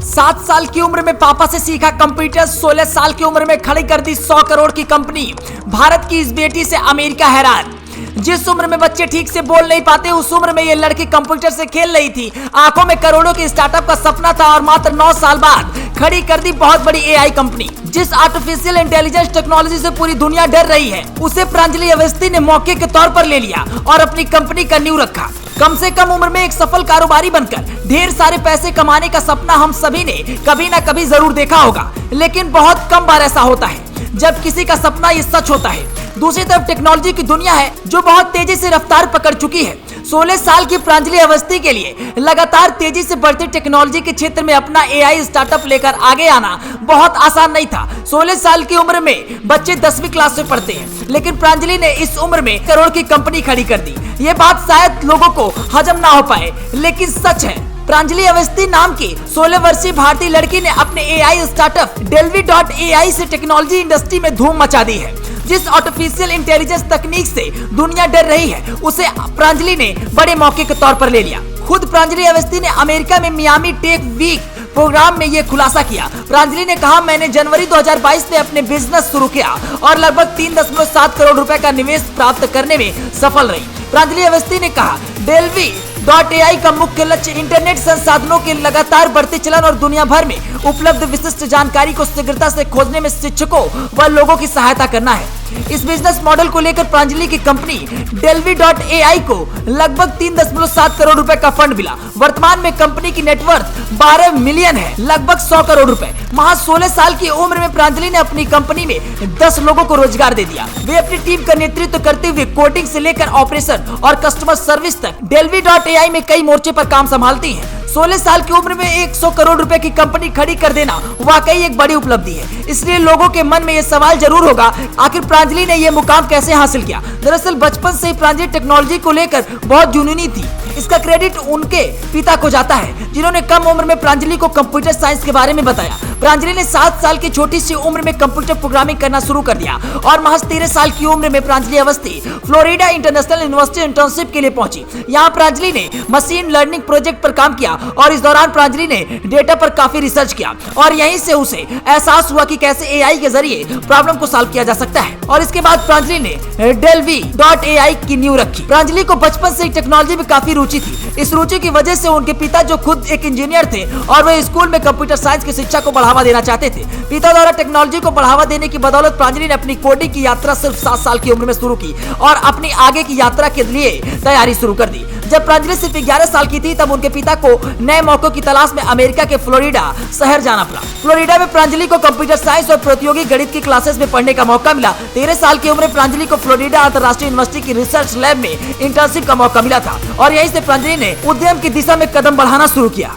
7 साल की उम्र में पापा से सीखा कंप्यूटर, 16 साल की उम्र में खड़ी कर दी 100 करोड़ की कंपनी। भारत की इस बेटी से अमेरिका हैरान। जिस उम्र में बच्चे ठीक से बोल नहीं पाते, उस उम्र में ये लड़की कंप्यूटर से खेल रही थी। आंखों में करोड़ों के स्टार्टअप का सपना था और मात्र 9 साल बाद खड़ी कर दी बहुत बड़ी एआई कंपनी। जिस आर्टिफिशियल इंटेलिजेंस टेक्नोलॉजी से पूरी दुनिया डर रही है, उसे प्रांजलि अवस्थी ने मौके के तौर पर ले लिया और अपनी कंपनी का नींव रखा। कम से कम उम्र में एक सफल कारोबारी बनकर ढेर सारे पैसे कमाने का सपना हम सभी ने कभी ना कभी जरूर देखा होगा, लेकिन बहुत कम बार ऐसा होता है जब किसी का सपना ये सच होता है। दूसरी तरफ टेक्नोलॉजी की दुनिया है जो बहुत तेजी से रफ्तार पकड़ चुकी है। 16 साल की प्रांजलि अवस्थी के लिए लगातार तेजी से बढ़ती टेक्नोलॉजी के क्षेत्र में अपना एआई स्टार्टअप लेकर आगे आना बहुत आसान नहीं था। 16 साल की उम्र में बच्चे 10वीं क्लास में पढ़ते हैं, लेकिन प्रांजलि ने इस उम्र में करोड़ की कंपनी खड़ी कर दी। ये बात शायद लोगों को हजम ना हो पाए, लेकिन सच है। प्रांजलि अवस्थी नाम की 16 वर्षीय भारतीय लड़की ने अपने एआई स्टार्टअप delvi.ai से टेक्नोलॉजी इंडस्ट्री में धूम मचा दी है। जिस आर्टिफिशियल इंटेलिजेंस तकनीक से दुनिया डर रही है, उसे प्रांजलि ने बड़े मौके के तौर पर ले लिया। खुद प्रांजलि अवस्थी ने अमेरिका में मियामी टेक वीक प्रोग्राम में ये खुलासा किया। प्रांजलि ने कहा, मैंने जनवरी 2022 में अपने बिजनेस शुरू किया और लगभग 3.7 करोड़ रुपए का निवेश प्राप्त करने में सफल रही। प्रांजलि अवस्थी ने कहा, delvi.ai का मुख्य लक्ष्य इंटरनेट संसाधनों के लगातार बढ़ते चलन और दुनिया भर में उपलब्ध विशिष्ट जानकारी को शीघ्रता से खोजने में शिक्षकों व लोगों की सहायता करना है। इस बिजनेस मॉडल को लेकर प्रांजलि की कंपनी delvi.ai को लगभग 3.7 करोड़ रुपए का फंड मिला। वर्तमान में कंपनी की नेटवर्थ 12 मिलियन है, लगभग 100 करोड़ रुपए। महज 16 साल की उम्र में प्रांजलि ने अपनी कंपनी में 10 लोगों को रोजगार दे दिया। वे अपनी टीम का नेतृत्व करते हुए कोडिंग से लेकर ऑपरेशन और कस्टमर सर्विस तक delvi.ai में कई मोर्चे पर काम संभालती हैं। 16 साल की उम्र में 100 करोड़ रुपए की कंपनी खड़ी कर देना वाकई एक बड़ी उपलब्धि है। इसलिए लोगों के मन में ये सवाल जरूर होगा, आखिर प्रांजलि ने ये मुकाम कैसे हासिल किया। दरअसल बचपन से ही प्रांजलि टेक्नोलॉजी को लेकर बहुत जुनूनी थी। इसका क्रेडिट उनके पिता को जाता है, जिन्होंने कम उम्र में प्रांजलि को कंप्यूटर साइंस के बारे में बताया। प्रांजलि ने 7 साल की छोटी सी उम्र में कंप्यूटर प्रोग्रामिंग करना शुरू कर दिया और महज 13 साल की उम्र में Pranjali Awasthi Florida international university internship के लिए पहुंची। यहाँ प्रांजलि ने मशीन लर्निंग प्रोजेक्ट पर काम किया और इस दौरान प्रांजलि ने डेटा पर काफी रिसर्च किया और यहीं से उसे एहसास हुआ कि कैसे एआई के जरिए प्रॉब्लम को सॉल्व किया जा सकता है। और इसके बाद प्रांजलि ने delvi.ai की नींव रखी। प्रांजलि को बचपन से टेक्नोलॉजी में काफी रुचि थी। इस रुचि की वजह से उनके पिता, जो खुद एक इंजीनियर थे और वे स्कूल में कंप्यूटर साइंस की शिक्षा को बढ़ावा देना चाहते थे, पिता द्वारा टेक्नोलॉजी को बढ़ावा देने की बदौलत प्रांजलि ने अपनी कोडिंग की यात्रा सिर्फ 7 साल की उम्र में शुरू की और अपनी आगे की यात्रा के लिए तैयारी शुरू कर दी। जब प्रांजलि सिर्फ 11 साल की थी, तब उनके पिता को नए मौकों की तलाश में अमेरिका के फ्लोरिडा शहर जाना पड़ा। फ्लोरिडा में प्रांजलि को कंप्यूटर साइंस और प्रतियोगी गणित की क्लासेस में पढ़ने का मौका मिला। 13 साल की उम्र में प्रांजलि को फ्लोरिडा अंतर्राष्ट्रीय यूनिवर्सिटी की रिसर्च लैब में इंटर्नशिप का मौका मिला था और यहीं से प्रांजलि ने उद्यम की दिशा में कदम बढ़ाना शुरू किया।